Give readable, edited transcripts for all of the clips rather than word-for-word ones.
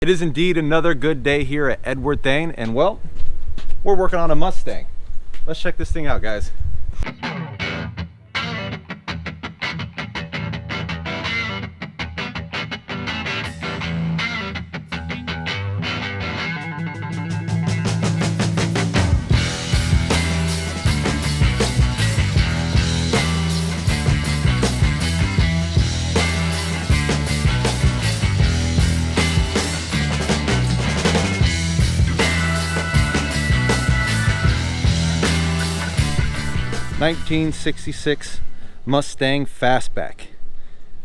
It is indeed another good day here at Edward-Thaine, and well, we're working on a Mustang. Let's check this thing out, guys. 1966 Mustang Fastback.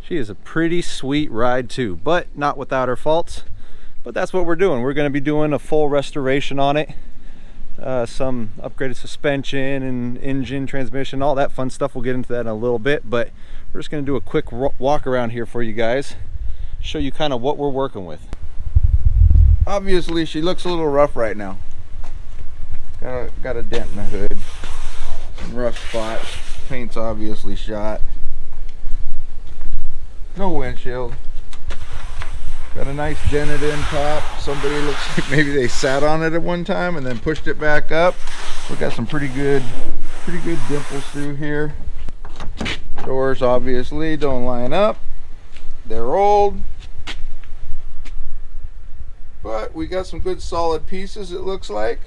She is a pretty sweet ride too, but not without her faults. But that's what we're doing. We're going to be doing a full restoration on it. Some upgraded suspension and engine, transmission, all that fun stuff. We'll get into that in a little bit, but we're just going to do a quick walk around here for you guys, show you kind of what we're working with. Obviously she looks a little rough right now. Got a dent in the hood, some rough spots, paint's obviously shot, no windshield, got a nice dented in top. Somebody looks like maybe they sat on it at one time and then pushed it back up. We got some pretty good dimples through here. Doors obviously don't line up, they're old, but we got some good solid pieces, it looks like.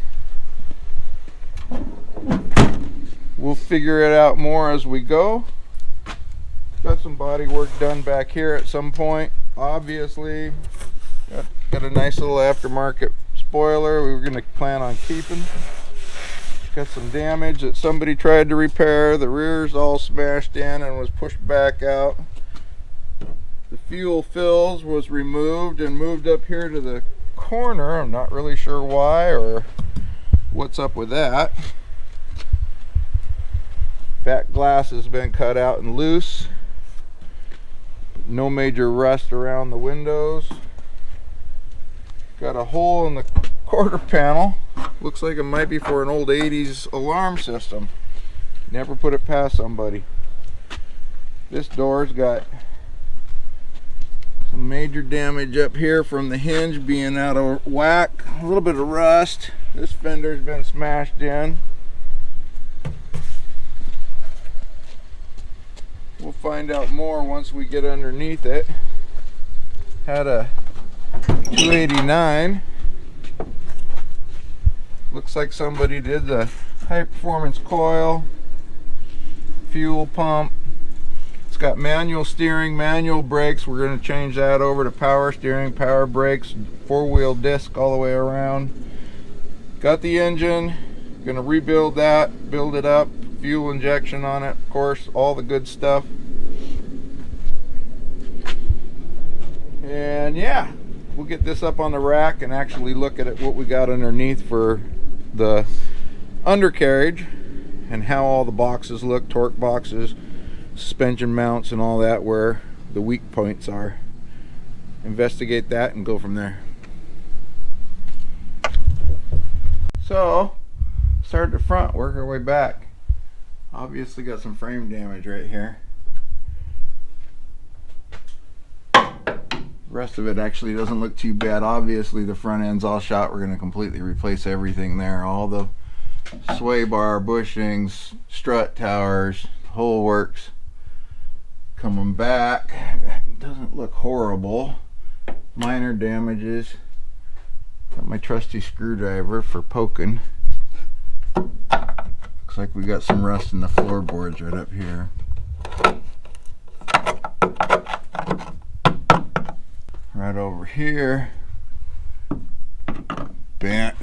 We'll figure it out more as we go. Got some body work done back here at some point, obviously. Got a nice little aftermarket spoiler we were going to plan on keeping. Got some damage that somebody tried to repair. The rear's all smashed in and was pushed back out. The fuel fills was removed and moved up here to the corner. I'm not really sure why or what's up with that. Back glass has been cut out and loose. No major rust around the windows. Got a hole in the quarter panel. Looks like it might be for an old 80s alarm system. Never put it past somebody. This door's got some major damage up here from the hinge being out of whack. A little bit of rust. This fender's been smashed in. We'll find out more once we get underneath it. Had a 289. Looks like somebody did the high performance coil, fuel pump. It's got manual steering, manual brakes. We're going to change that over to power steering, power brakes, four-wheel disc all the way around. Got the engine, going to rebuild that, build it up, fuel injection on it, of course, all the good stuff. And yeah, we'll get this up on the rack and actually look at it, what we got underneath for the undercarriage and how all the boxes look, torque boxes, suspension mounts and all that, where the weak points are. Investigate that and go from there. So start at the front, work our way back. Obviously got some frame damage right here. The rest of it actually doesn't look too bad. Obviously the front end's all shot. We're going to completely replace everything there. All the sway bar, bushings, strut towers, whole works. Coming back, doesn't look horrible. Minor damages. Got my trusty screwdriver for poking. Looks like we got some rust in the floorboards right up here. Right over here, bent,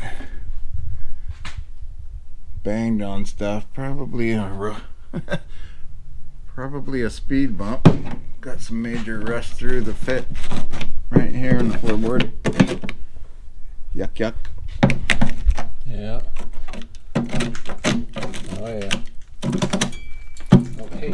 banged on stuff. Probably a speed bump. Got some major rust through the fit right here in the floorboard. Yuck, yuck. Yeah. Oh yeah. Okay.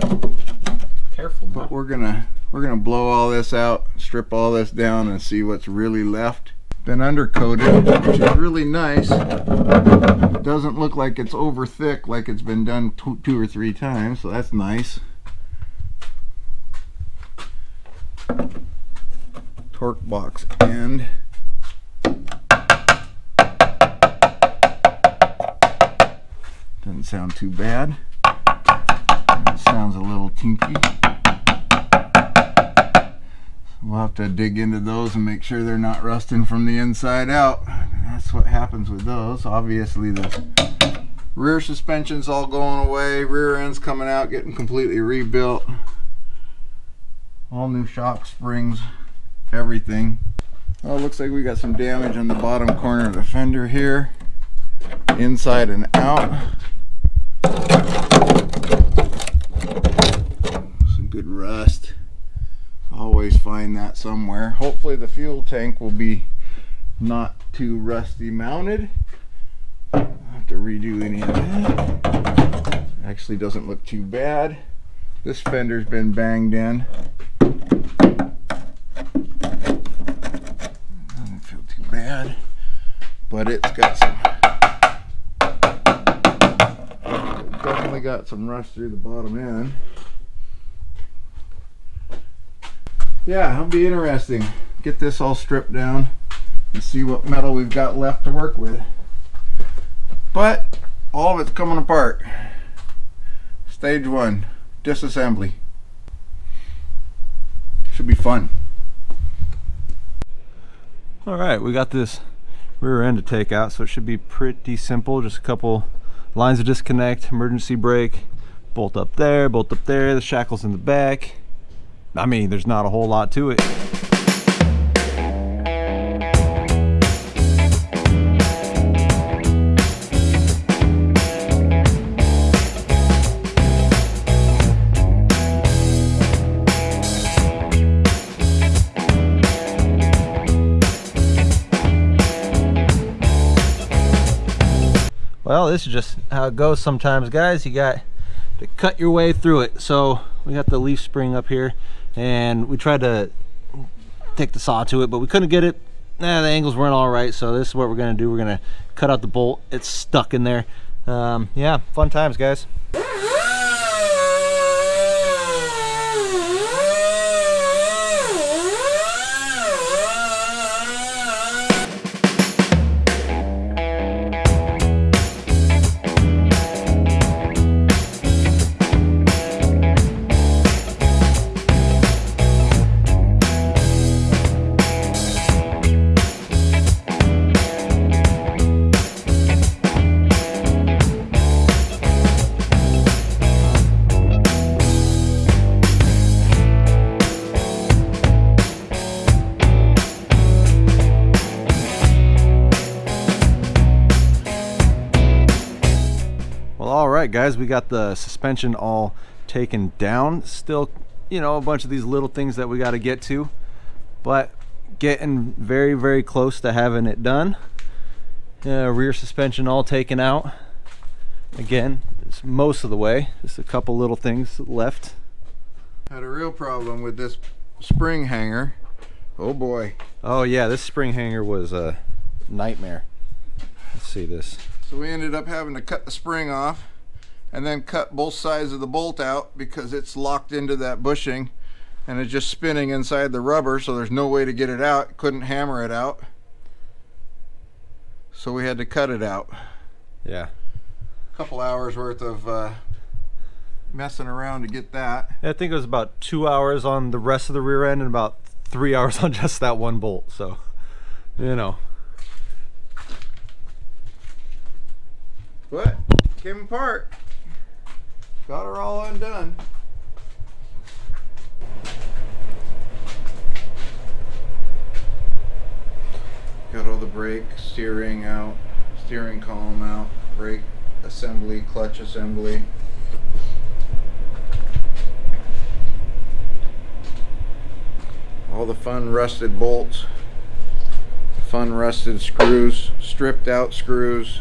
Careful, man. But we're gonna blow all this out, strip all this down, and see what's really left. Been undercoated, which is really nice. It doesn't look like it's over thick like it's been done two or three times, so that's nice. Torque box end. sound too bad. It sounds a little tinky. We'll have to dig into those and make sure they're not rusting from the inside out. That's what happens with those. Obviously the rear suspension's all going away, rear end's coming out, getting completely rebuilt. All new shock springs, everything. Well, it looks like we got some damage on the bottom corner of the fender here, inside and out. Some good rust. Always find that somewhere. Hopefully the fuel tank will be not too rusty mounted. I'll have to redo any of that. Actually doesn't look too bad. This fender's been banged in. Doesn't feel too bad, but it's got some, definitely got some rust through the bottom end. Yeah, it'll be interesting. Get this all stripped down and see what metal we've got left to work with. But all of it's coming apart. Stage 1, disassembly. Should be fun. Alright, we got this rear end to take out, so it should be pretty simple. Just a couple lines of disconnect, emergency brake, bolt up there, the shackles in the back. I mean, there's not a whole lot to it. Well, this is just how it goes sometimes, guys. You got to cut your way through it. So we got the leaf spring up here, and we tried to take the saw to it, but we couldn't get it. The angles weren't all right, so this is what we're gonna do. We're gonna cut out the bolt. It's stuck in there. Yeah, fun times, guys. Alright guys, we got the suspension all taken down. Still, you know, a bunch of these little things that we got to get to, but getting very, very close to having it done. Rear suspension all taken out. Again, it's most of the way. Just a couple little things left. Had a real problem with this spring hanger. Oh boy. Oh yeah, this spring hanger was a nightmare. Let's see this. So we ended up having to cut the spring off and then cut both sides of the bolt out because it's locked into that bushing and it's just spinning inside the rubber, so there's no way to get it out. Couldn't hammer it out, so we had to cut it out. Yeah, a couple hours worth of messing around to get that. I think it was about 2 hours on the rest of the rear end and about 3 hours on just that one bolt, so you know. But came apart. Got her all undone. Got all the brake, steering out, steering column out, brake assembly, clutch assembly. All the fun rusted bolts, fun rusted screws, stripped out screws.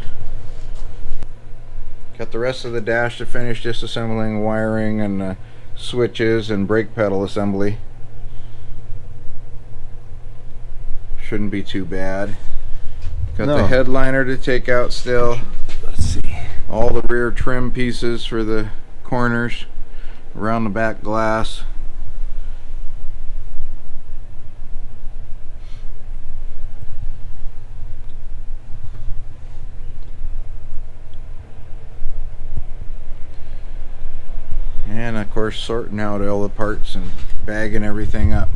Got the rest of the dash to finish disassembling, wiring and switches and brake pedal assembly. Shouldn't be too bad. Got the headliner to take out still. Let's see. All the rear trim pieces for the corners, around the back glass. And of course sorting out all the parts and bagging everything up.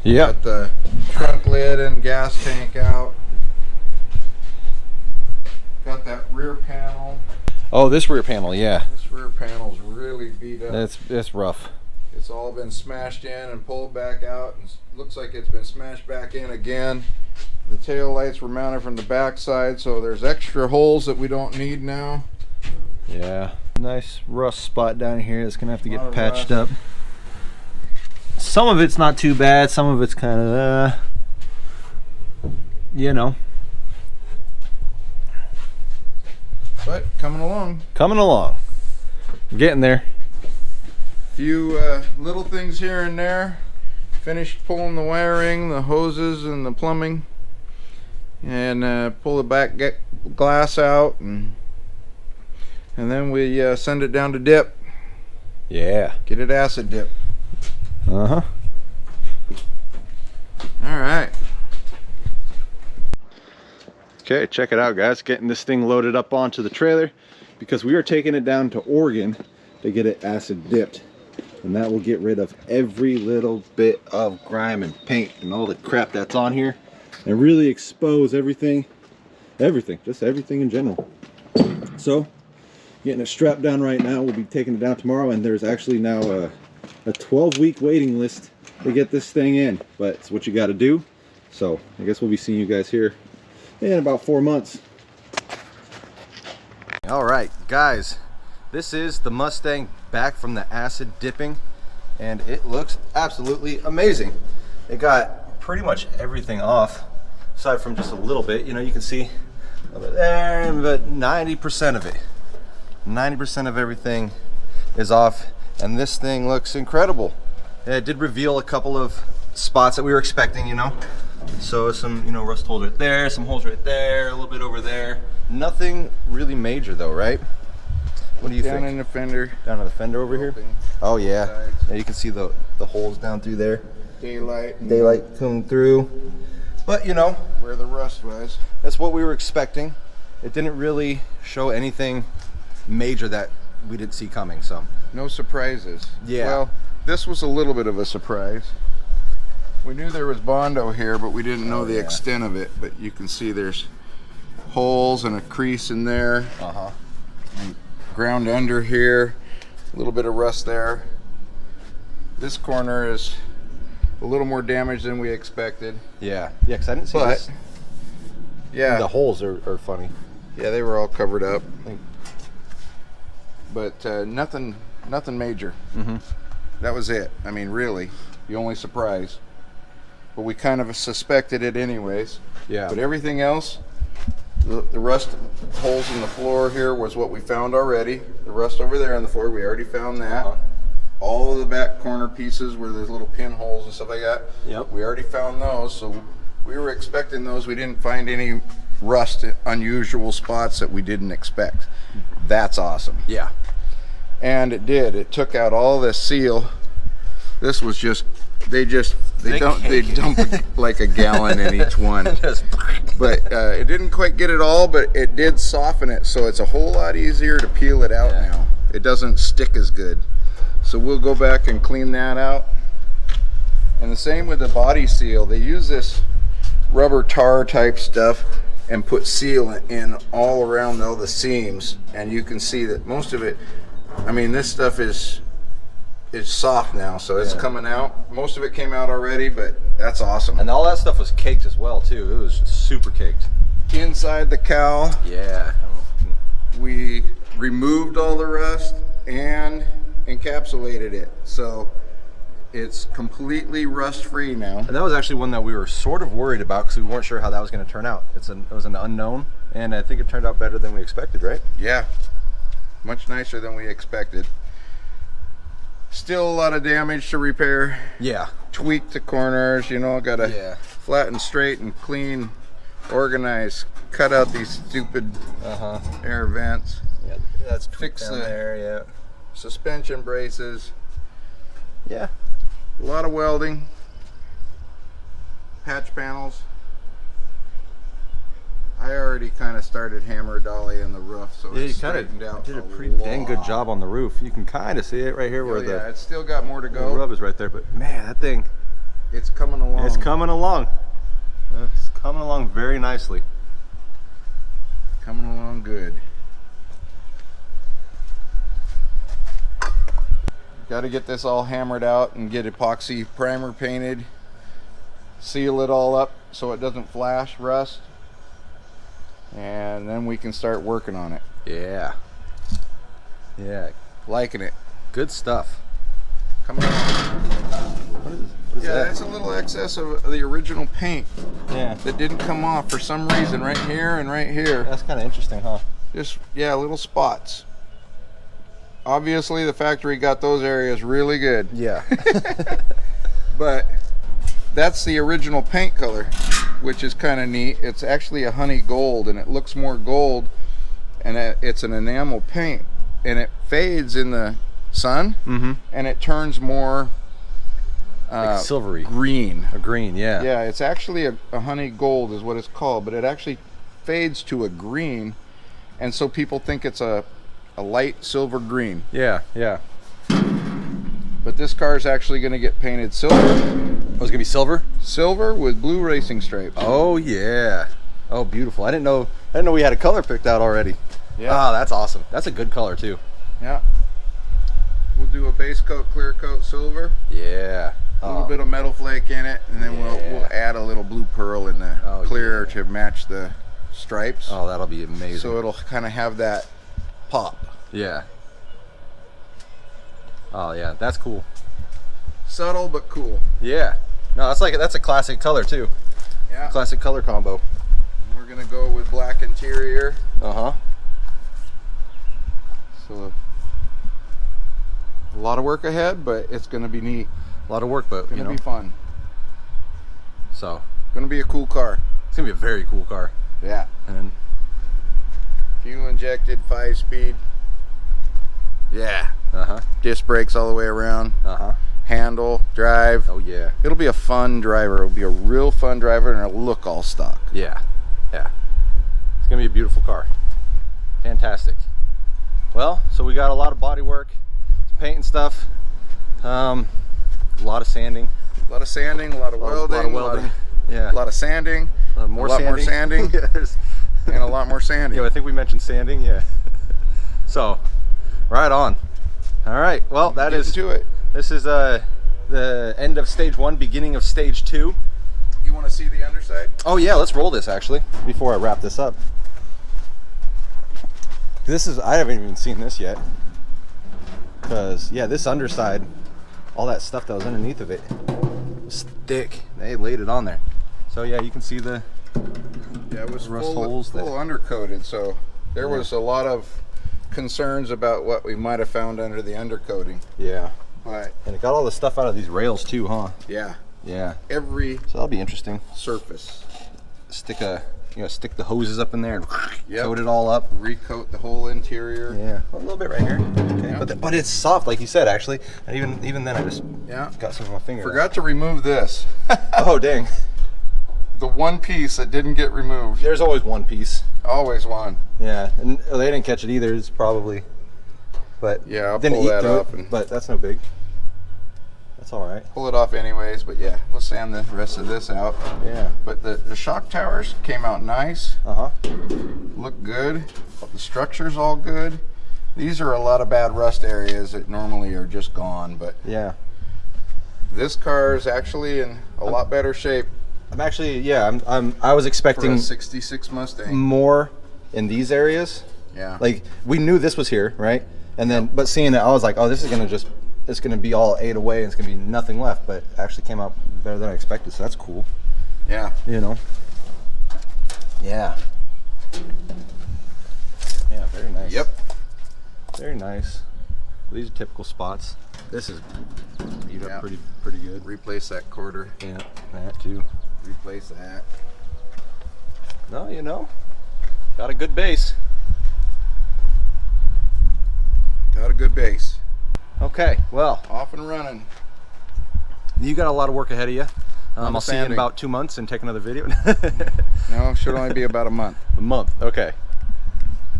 Yeah. Got the trunk lid and gas tank out. Got that rear panel. Oh, this rear panel, yeah. This rear panel's really beat up. That's rough. It's all been smashed in and pulled back out, and looks like it's been smashed back in again. The tail lights were mounted from the back side, so there's extra holes that we don't need now. Yeah, nice rust spot down here that's gonna have to Lot get of patched rust. up. Some of it's not too bad, some of it's kind of you know, But coming along. coming along, getting there. Few little things here and there. Finished pulling the wiring, the hoses, and the plumbing, and pull the back glass out, and then we send it down to dip. Yeah. Get it acid dip. Uh-huh. All right. Okay, check it out, guys. Getting this thing loaded up onto the trailer because we are taking it down to Oregon to get it acid dipped. And that will get rid of every little bit of grime and paint and all the crap that's on here and really expose everything, just everything in general. So, getting it strapped down right now. We'll be taking it down tomorrow, and there's actually now a 12-week waiting list to get this thing in, but it's what you got to do. So, I guess we'll be seeing you guys here in about 4 months. All right, guys. This is the Mustang back from the acid dipping, and it looks absolutely amazing. It got pretty much everything off, aside from just a little bit. You know, you can see over there, but 90% of it, 90% of everything is off, and this thing looks incredible. It did reveal a couple of spots that we were expecting, you know. So some, you know, rust holes right there, some holes right there, a little bit over there. Nothing really major though, right? What do you think? Down in the fender. Down in the fender over here? Oh yeah. Sides. Yeah, you can see the holes down through there. Daylight. Daylight coming through. But you know, Where the rust was. that's what we were expecting. It didn't really show anything major that we didn't see coming, so. No surprises. Yeah. Well, this was a little bit of a surprise. We knew there was Bondo here, but we didn't know the yeah. extent of it. But you can see there's holes and a crease in there. Uh-huh. Ground under here. A little bit of rust there. This corner is a little more damaged than we expected. Yeah. Yeah, because I didn't see But, this. yeah. The holes are funny. Yeah, they were all covered up. Think- But nothing major. Mm-hmm. That was it. I mean, really, the only surprise. But we kind of suspected it anyways. Yeah. But everything else, the rust holes in the floor here was what we found already. The rust over there on the floor, we already found that. Uh-huh. All of the back corner pieces where there's little pinholes and stuff like that, Yep. we already found those. So we were expecting those. We didn't find any rust, unusual spots that we didn't expect. That's awesome. Yeah. And it did. It took out all this seal. This was just they dump like a gallon in each one. But it didn't quite get it all, but it did soften it, so it's a whole lot easier to peel it out Yeah. now. It doesn't stick as good. So we'll go back and clean that out. And the same with the body seal. They use this rubber tar type stuff and put seal in all around all the seams, and you can see that most of it, I mean, this stuff is soft now, so it's Yeah. coming out. Most of it came out already, but that's awesome. And all that stuff was caked as well too. It was super caked. Inside the cowl, Yeah. we removed all the rust and encapsulated it, so it's completely rust free now. And that was actually one that we were sort of worried about because we weren't sure how that was going to turn out. It was an unknown, and I think it turned out better than we expected, right? Yeah, much nicer than we expected. Still a lot of damage to repair. Yeah. Tweak the corners, you know, gotta Yeah. flatten straight and clean, organize, cut out these stupid Uh-huh. air vents, Yeah, that's Fix down the- there, yeah. suspension braces, Yeah. a lot of welding, patch panels. I already already kind of started hammer dollying the roof, so Yeah, you it's kind straightened out. of did a pretty dang good job on the roof. You can kind of see it right here where yeah, it's still got more to the go. rub is right there, but man, that thing, It's coming along. it's coming along. It's coming along very nicely. Coming along good. Got to get this all hammered out and get epoxy primer painted. Seal it all up so it doesn't flash, rust. And then we can start working on it. Yeah. Yeah. Liking it. Good stuff. Coming along. What is Yeah, that? that's a little excess of the original paint Yeah. that didn't come off for some reason right here and right here. That's kind of interesting, huh? Just, yeah, little spots. Obviously the factory got those areas really good. Yeah. But that's the original paint color, which is kind of neat. It's actually a honey gold, and it looks more gold, and it's an enamel paint, and it fades in the sun, and it turns more Like silvery. green. A green, yeah. Yeah, it's actually a honey gold is what it's called, but it actually fades to a green, and so people think it's a light silver green. Yeah, yeah. But this car is actually going to get painted silver. Oh, it's gonna be silver? Silver with blue racing stripes. Oh yeah. Oh, beautiful. I didn't know we had a color picked out already. Yeah. Oh, that's awesome. That's a good color too. Yeah. We'll do a base coat, clear coat silver, Yeah. a little bit of metal flake in it, and then we'll add a little blue pearl in the clear to match the stripes. Oh, that'll be amazing. So it'll kind of have that pop. Yeah. Oh yeah, that's cool. Subtle but cool. Yeah. No, that's a classic color too. Yeah. Classic color combo. We're gonna go with black interior. Uh-huh. So a lot of work ahead, but it's gonna be neat. A lot of work, but Gonna be fun. So Gonna be a cool car. it's gonna be a very cool car. Yeah. And Fuel injected, 5-speed. Yeah. uh-huh. Disc brakes all the way around. Uh-huh. Handle, drive. Oh yeah. It'll be a fun driver. It'll be a real fun driver, and it'll look all stock. Yeah. Yeah. It's gonna be a beautiful car. Fantastic. Well, so we got a lot of body work, paint and stuff. A lot of sanding. A lot of sanding, a lot of welding, Yeah. a lot of sanding, More a lot sanding. more sanding, Yeah, there's- and a lot more sanding. Yeah, I think we mentioned sanding. Yeah. So, right on. All right. Well, that Getting is. to it. This is the end of stage 1, beginning of stage 2. You want to see the underside? Oh yeah, let's roll this actually before I wrap this up. I haven't even seen this yet. Because yeah, this underside, all that stuff that was underneath of it was thick. They laid it on there. So yeah, you can see the Yeah, it was rust full holes undercoated, so there was a lot of concerns about what we might have found under the undercoating. yeah. But And it got all the stuff out of these rails too, huh? yeah, Yeah. every So that'll be interesting. surface. Stick the hoses up in there and Yep. coat it all up. Recoat the whole interior. Yeah, a little bit right here. Okay, Yeah. but it's soft, like you said, actually. And even then, I just Yeah. got some of my finger. Forgot to remove this. Oh dang! The one piece that didn't get removed. There's always one piece. Always one. Yeah, and they didn't catch it either. It's probably, but Yeah, I'll didn't pull eat that through up it, and- but that's no big. That's all right. Pull it off anyways, but yeah, we'll sand the rest of this out. Yeah. But the shock towers came out nice. Uh-huh. Look good. The structure's all good. These are a lot of bad rust areas that normally are just gone, but Yeah. this car is actually in a lot better shape I'm actually, yeah, I was for expecting a 66 Mustang. more in these areas. Yeah. Like, we knew this was here, right? And then, but seeing that, I was like, oh, this is gonna it's gonna be all ate away and it's gonna be nothing left, but it actually came out better than I expected, so that's cool. Yeah. You know? Yeah. Yeah, very nice. Yep. Very nice. These are typical spots. This is beat up Yeah. pretty good. Replace that quarter. Yeah, that too. Replace that. No, you know, got a good base. Got a good base. Okay, well, Off and running. you got a lot of work ahaid of you. On the I'll see you in sanding. about 2 months and take another video. No, should only be about a month. A month, okay.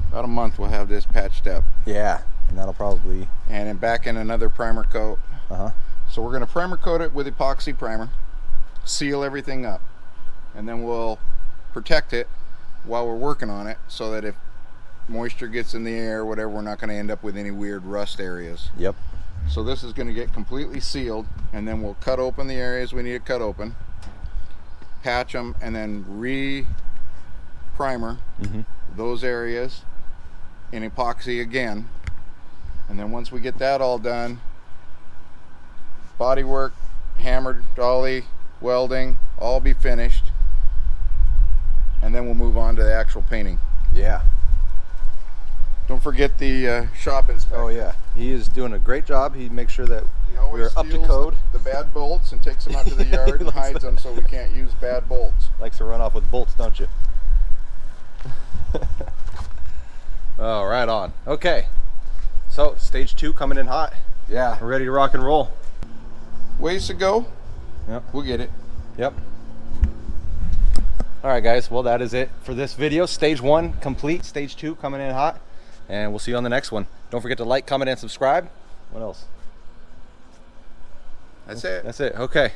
About a month we'll have this patched up. Yeah, and that'll probably... And then back in another primer coat. Uh-huh. So we're gonna primer coat it with epoxy primer, seal everything up, and then we'll protect it while we're working on it so that if moisture gets in the air or whatever, we're not gonna end up with any weird rust areas. Yep. So this is gonna get completely sealed, and then we'll cut open the areas we need to cut open, patch them, and then re-primer those areas in epoxy again. And then once we get that all done, bodywork, hammered, dolly, welding, all be finished. And then we'll move on to the actual painting. Yeah. Don't forget the shop inspector. Oh yeah, he is doing a great job. He makes sure that He always we're up to steals code. the bad bolts and takes them out to the yard and hides them so we can't use bad bolts. Likes to run off with bolts, don't you? Oh, right on. Okay, so stage 2 coming in hot. Yeah. We're ready to rock and roll. Ways to go. Yep. We'll get it. Yep. All right, guys. Well, that is it for this video. Stage 1 complete. Stage 2 coming in hot. And we'll see you on the next one. Don't forget to like, comment, and subscribe. What else? That's it. That's it. Okay.